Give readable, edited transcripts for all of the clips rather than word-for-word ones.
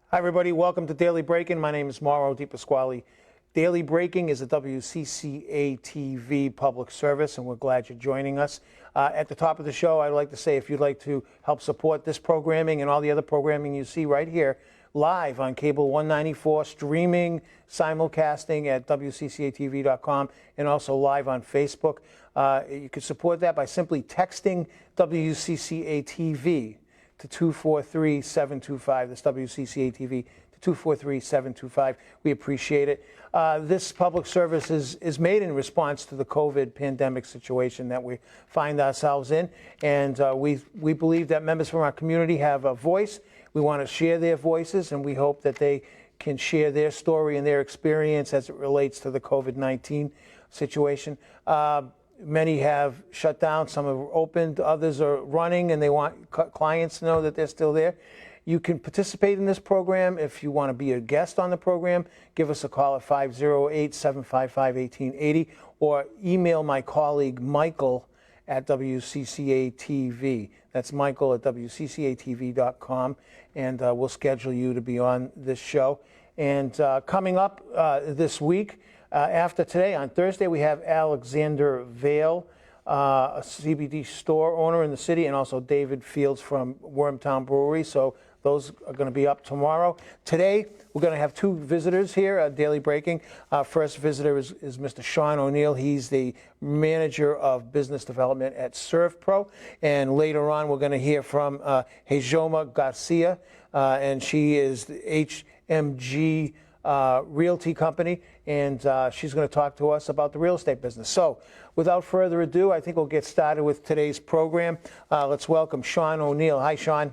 Hi, everybody. Welcome to Daily Breaking. My name is Mauro DiPasquale. Daily Breaking is a WCCA-TV public service, and we're glad you're joining us. At the top of the show, I'd like to say if you'd like to help support this programming and all the other programming you see right here, live on Cable 194, streaming, simulcasting at WCCATV.com, and also live on Facebook. You can support that by simply texting WCCA-TV to 243-725. That's WCCA-TV to 243-725. We appreciate it. This public service is made in response to the COVID pandemic situation that we find ourselves in. And we believe that members from our community have a voice. We want to share their voices, and we hope that they can share their story and their experience as it relates to the COVID-19 situation. Many have shut down, some have opened, others are running, and they want clients to know that they're still there. You can participate in this program. If you want to be a guest on the program, give us a call at 508-755-1880 or email my colleague Michael at WCCA-TV. That's Michael at WCCATV.com, and we'll schedule you to be on this show. And coming up this week, after today, on Thursday, we have Alexander Vale, a CBD store owner in the city, and also David Fields from Wormtown Brewery. So those are going to be up tomorrow. Today, we're going to have two visitors here at Daily Breaking. First visitor is Mr. Sean O'Neill. He's the manager of business development at SERVPRO. And later on, we're going to hear from Hejoma Garcia, and she is the HMG Realty Company, and she's going to talk to us about the real estate business. So without further ado, I think we'll get started with today's program. Let's welcome Sean O'Neill. Hi, Sean.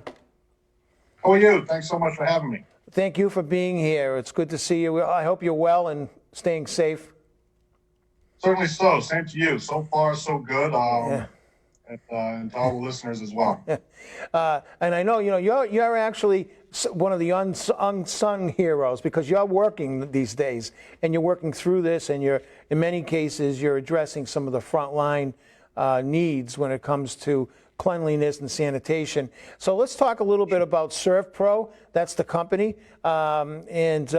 How are you? Thanks so much for having me. Thank you for being here. It's good to see you. I hope you're well and staying safe. Certainly so. Same to you. So far, so good. And to all the listeners as well. And I know, you're actually one of the unsung heroes, because you're working these days and you're working through this, and in many cases you're addressing some of the frontline needs when it comes to cleanliness and sanitation. So let's talk a little bit about SERVPRO. That's the company, and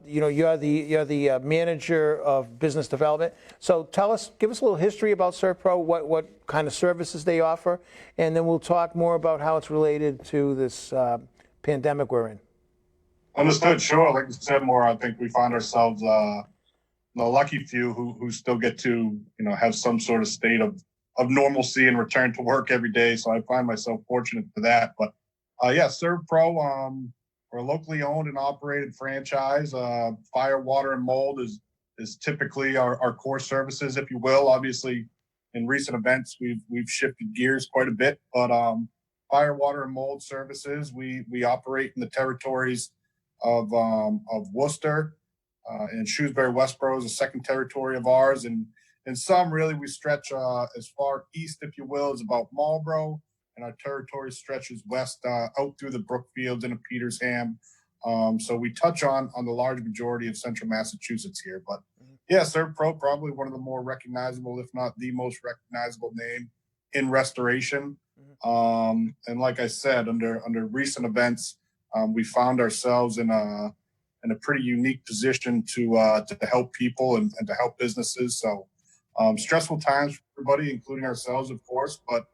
you're the manager of business development. So give us a little history about SERVPRO, what kind of services they offer, and then we'll talk more about how it's related to this pandemic we're in. Understood. Sure. Like you said, more. I think we find ourselves the lucky few who still get to have some sort of state of normalcy and return to work every day. So I find myself fortunate for that. But SERVPRO, we're a locally owned and operated franchise. Fire, water, and mold is typically our core services, if you will. Obviously, in recent events, we've shifted gears quite a bit. But fire, water, and mold services, we operate in the territories of Worcester, and Shrewsbury Westboro is a second territory of ours, and some really we stretch as far east, if you will, as about Marlborough, and our territory stretches west out through the Brookfields into Petersham. So we touch on the large majority of central Massachusetts here. But yeah, SERVPRO, probably one of the more recognizable, if not the most recognizable name in restoration. And like I said, under recent events, we found ourselves in a pretty unique position to help people and to help businesses. So stressful times for everybody, including ourselves, of course, but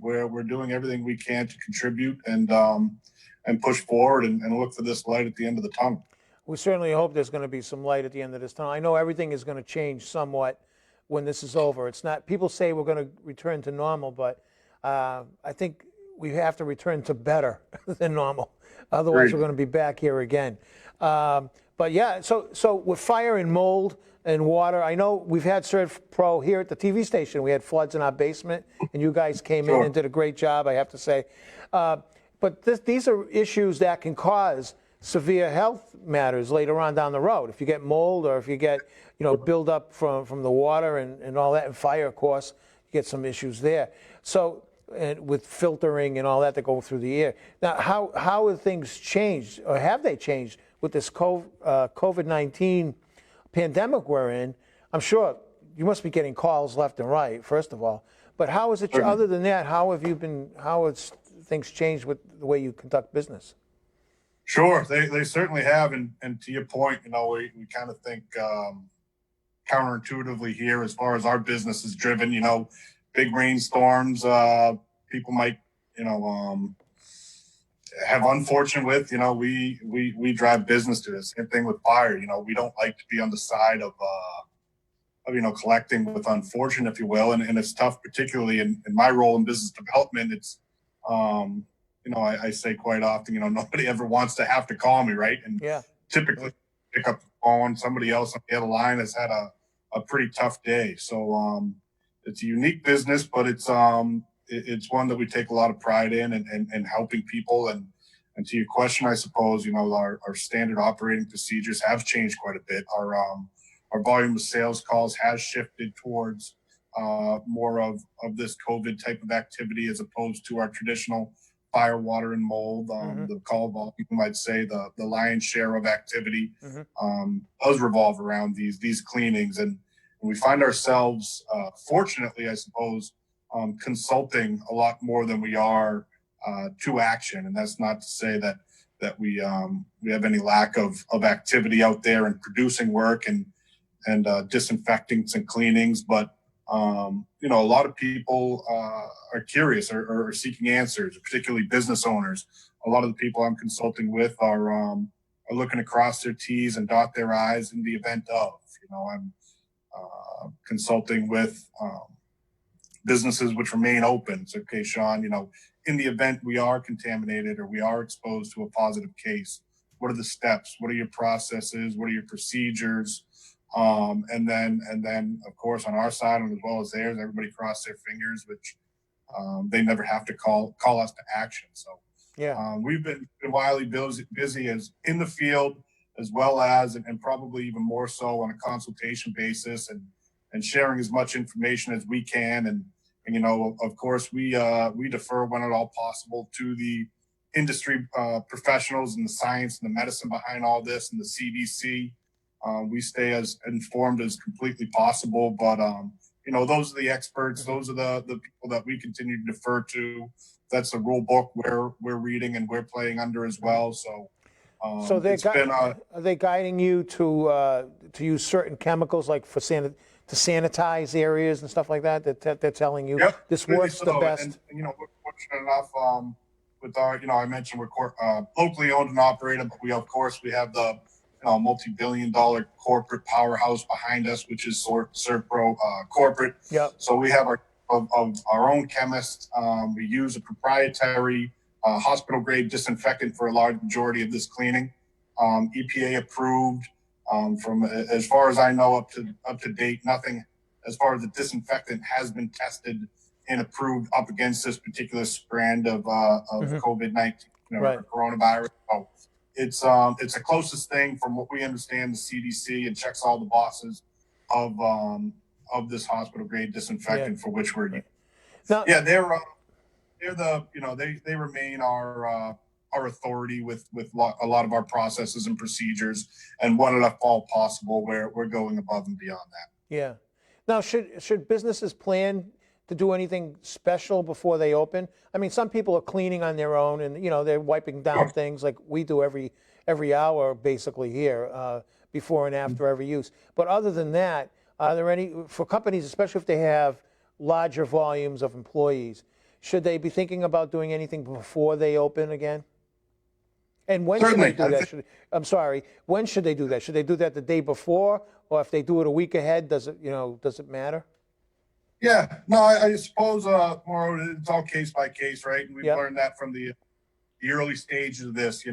we're doing everything we can to contribute and push forward and look for this light at the end of the tunnel. We certainly hope there's going to be some light at the end of this tunnel. I know everything is going to change somewhat when this is over. It's not, people say we're going to return to normal, but I think we have to return to better than normal. Otherwise, we're going to be back here again. But yeah, so with fire and mold and water, I know we've had SERVPRO here at the TV station. We had floods in our basement, and you guys came in and did a great job, I have to say. But these are issues that can cause severe health matters later on down the road. If you get mold, or if you get build up from the water and all that, and fire, of course, you get some issues there. So, and with filtering and all that go through the air. Now, how have things changed, or have they changed with this COVID-19 pandemic we're in? I'm sure you must be getting calls left and right, first of all. But how is it, other than that, how has things changed with the way you conduct business? Sure, they certainly have, and to your point, we kind of think counterintuitively here as far as our business is driven. Big rainstorms, people might you know have unfortunate with. We drive business to this. Same thing with fire. We don't like to be on the side of collecting with unfortunate, if you will, and it's tough, particularly in my role in business development. It's I say quite often, nobody ever wants to have to call me, right? And Yeah. typically pick up the phone. Somebody else on the other line has had a pretty tough day. So it's a unique business, but it's one that we take a lot of pride in and helping people. And to your question, I suppose, our standard operating procedures have changed quite a bit. Our volume of sales calls has shifted towards more of this COVID type of activity as opposed to our traditional fire, water, and mold. The call volume, I'd say the lion's share of activity does revolve around these cleanings. And we find ourselves, fortunately, I suppose, consulting a lot more than we are to action. And that's not to say that we have any lack of activity out there and producing work and disinfectings and cleanings, but a lot of people are curious or seeking answers, particularly business owners. A lot of the people I'm consulting with are looking to cross their T's and dot their I's in the event of. I'm consulting with businesses which remain open. So, okay, Sean, in the event we are contaminated or we are exposed to a positive case, what are the steps? What are your processes? What are your procedures? And then, of course, on our side and as well as theirs, everybody crossed their fingers, which they never have to call us to action. So Yeah. we've been wildly busy as in the field, as well as, and probably even more so on a consultation basis and sharing as much information as we can. And of course, we defer when at all possible to the industry professionals and the science and the medicine behind all this and the CDC. We stay as informed as completely possible, but those are the experts. Those are the people that we continue to defer to. That's the rule book we're reading and we're playing under as well. So Are they guiding you to use certain chemicals like to sanitize areas and stuff like that? That they're telling you this works the best. And we're fortunate enough with our, I mentioned we're locally owned and operated, but we have the multi-billion-dollar corporate powerhouse behind us, which is SERVPRO corporate. Yeah. So we have our own chemists. We use a proprietary hospital-grade disinfectant for a large majority of this cleaning. EPA approved. From as far as I know, up to date, nothing as far as the disinfectant has been tested and approved up against this particular strand of COVID-19, Right. coronavirus. So it's the closest thing from what we understand the CDC and checks all the boxes of this hospital grade disinfectant for which we're now, they're they remain our authority with a lot of our processes and procedures, and when at all possible we're going above and beyond that. Yeah. Now, should businesses plan to do anything special before they open? I mean, some people are cleaning on their own, and they're wiping down things like we do every hour basically here, before and after every use. But other than that, are there any for companies, especially if they have larger volumes of employees, should they be thinking about doing anything before they open again? And when Certainly. should they do that? I'm sorry. When should they do that? Should they do that the day before, or if they do it a week ahead? Does it matter? Yeah, no, I suppose more it's all case by case, right? And we've learned that from the early stages of this,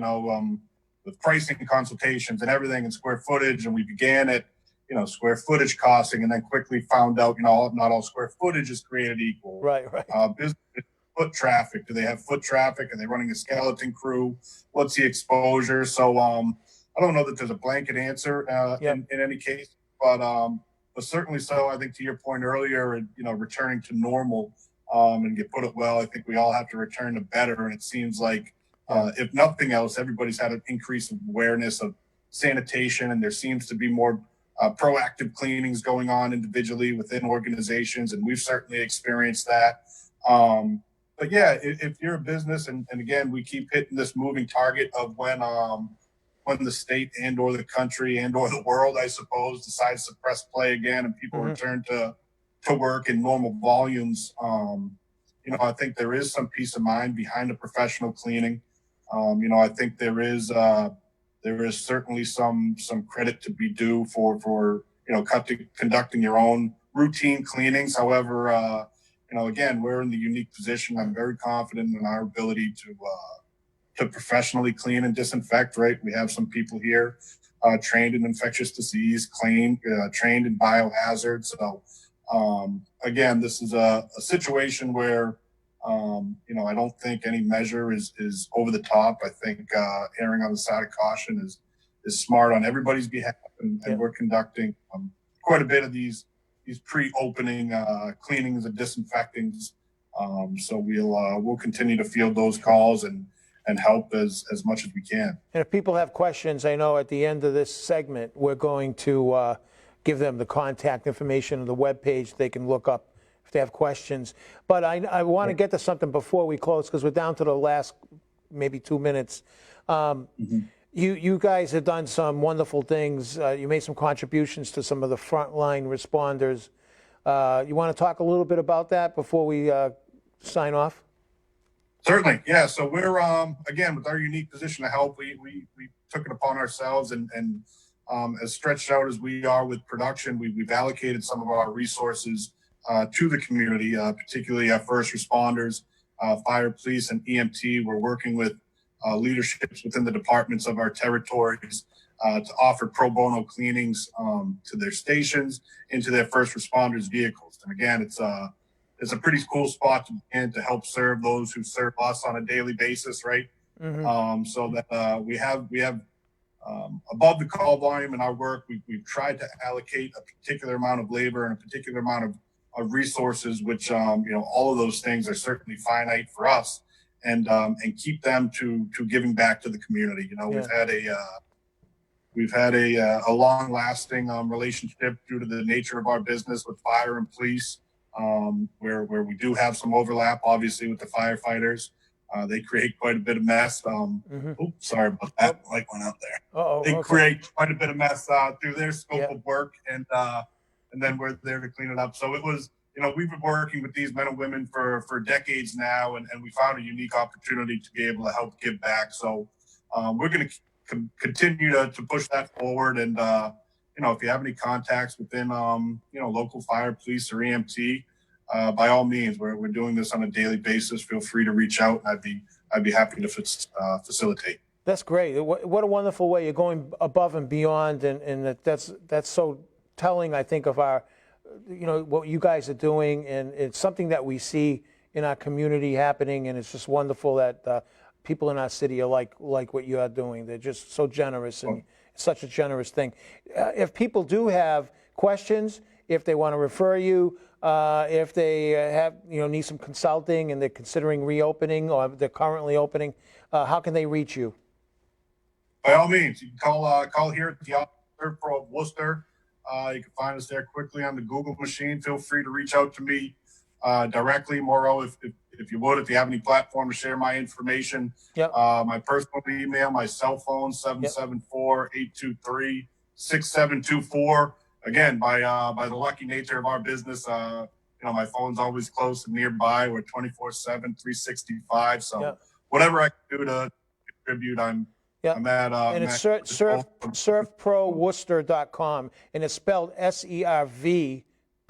with pricing consultations and everything and square footage. And we began at, square footage costing, and then quickly found out, not all square footage is created equal. Right. Business foot traffic. Do they have foot traffic? Are they running a skeleton crew? What's the exposure? So I don't know that there's a blanket answer in any case, but certainly so. I think to your point earlier, returning to normal, and you put it well, I think we all have to return to better. And it seems like, if nothing else, everybody's had an increase of awareness of sanitation, and there seems to be more proactive cleanings going on individually within organizations. And we've certainly experienced that. but yeah, if you're a business, and again, we keep hitting this moving target of when the state and or the country and or the world, I suppose, decides to press play again and people return to work in normal volumes. I think there is some peace of mind behind the professional cleaning. I think there is certainly some credit to be due for conducting your own routine cleanings. However, again, we're in the unique position. I'm very confident in our ability to professionally clean and disinfect. Right, we have some people here trained in infectious disease, trained in biohazard. So again, this is a situation where I don't think any measure is over the top. I think erring on the side of caution is smart on everybody's behalf, and we're conducting quite a bit of these pre-opening cleanings and disinfectings. So we'll continue to field those calls and help as much as we can. And if people have questions, I know at the end of this segment, we're going to give them the contact information and the webpage they can look up if they have questions. But I want to get to something before we close, because we're down to the last maybe 2 minutes. You guys have done some wonderful things. You made some contributions to some of the frontline responders. You want to talk a little bit about that before we sign off? Certainly, yeah. So we're again, with our unique position to help, we took it upon ourselves, and as stretched out as we are with production, we've allocated some of our resources to the community, particularly first responders, fire, police, and EMT. We're working with leaderships within the departments of our territories to offer pro bono cleanings to their stations, into their first responders' vehicles. And again, it's a pretty cool spot to begin to help serve those who serve us on a daily basis, right? So that we have above the call volume in our work, we've tried to allocate a particular amount of labor and a particular amount of resources, which all of those things are certainly finite for us, and keep them to giving back to the community. We've had a long lasting relationship due to the nature of our business with fire and police, where we do have some overlap, obviously, with the firefighters. They create quite a bit of mess. Oops, sorry about that. Light went out there. They create quite a bit of mess through their scope of work, and then we're there to clean it up. So it was, we've been working with these men and women for decades now, and we found a unique opportunity to be able to help give back. So we're going to continue to push that forward. And if you have any contacts within local fire, police, or EMT, by all means, we're doing this on a daily basis. Feel free to reach out, and I'd be happy to facilitate. That's great. What a wonderful way. You're going above and beyond, and that's so telling, I think, of our, what you guys are doing, and it's something that we see in our community happening, and it's just wonderful that people in our city are like what you are doing. They're just so generous, and it's such a generous thing. If people do have questions, if they want to refer you, if they have need some consulting and they're considering reopening or they're currently opening, how can they reach you? By all means, you can call here at the SERVPRO of Worcester. You can find us there quickly on the Google machine. Feel free to reach out to me directly, Mauro, if you would, if you have any platform to share my information. My personal email, my cell phone, 774-823-6724. Again, by the lucky nature of our business, my phone's always close and nearby. We're 24/7, 365. So whatever I can do to contribute, I'm at. And it's SERVPROWorcester.com, and it's spelled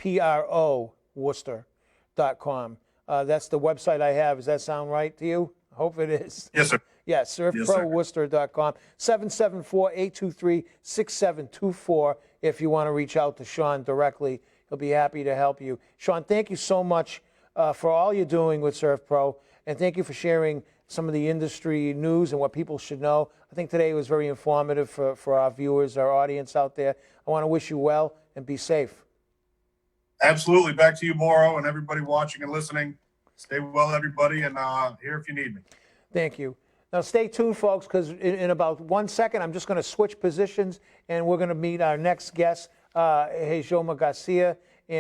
SERVPRO Worcester.com. That's the website I have. Does that sound right to you? I hope it is. Yes, sir. Yeah, SERVPROWorcester.com, 774-823-6724. If you want to reach out to Sean directly, he'll be happy to help you. Sean, thank you so much for all you're doing with SERVPRO, and thank you for sharing some of the industry news and what people should know. I think today was very informative for our viewers, our audience out there. I want to wish you well and be safe. Absolutely. Back to you, Mauro, and everybody watching and listening. Stay well, everybody, and here if you need me. Thank you. Now, stay tuned, folks, because in about 1 second, I'm just going to switch positions, and we're going to meet our next guest, Hejoma Garcia.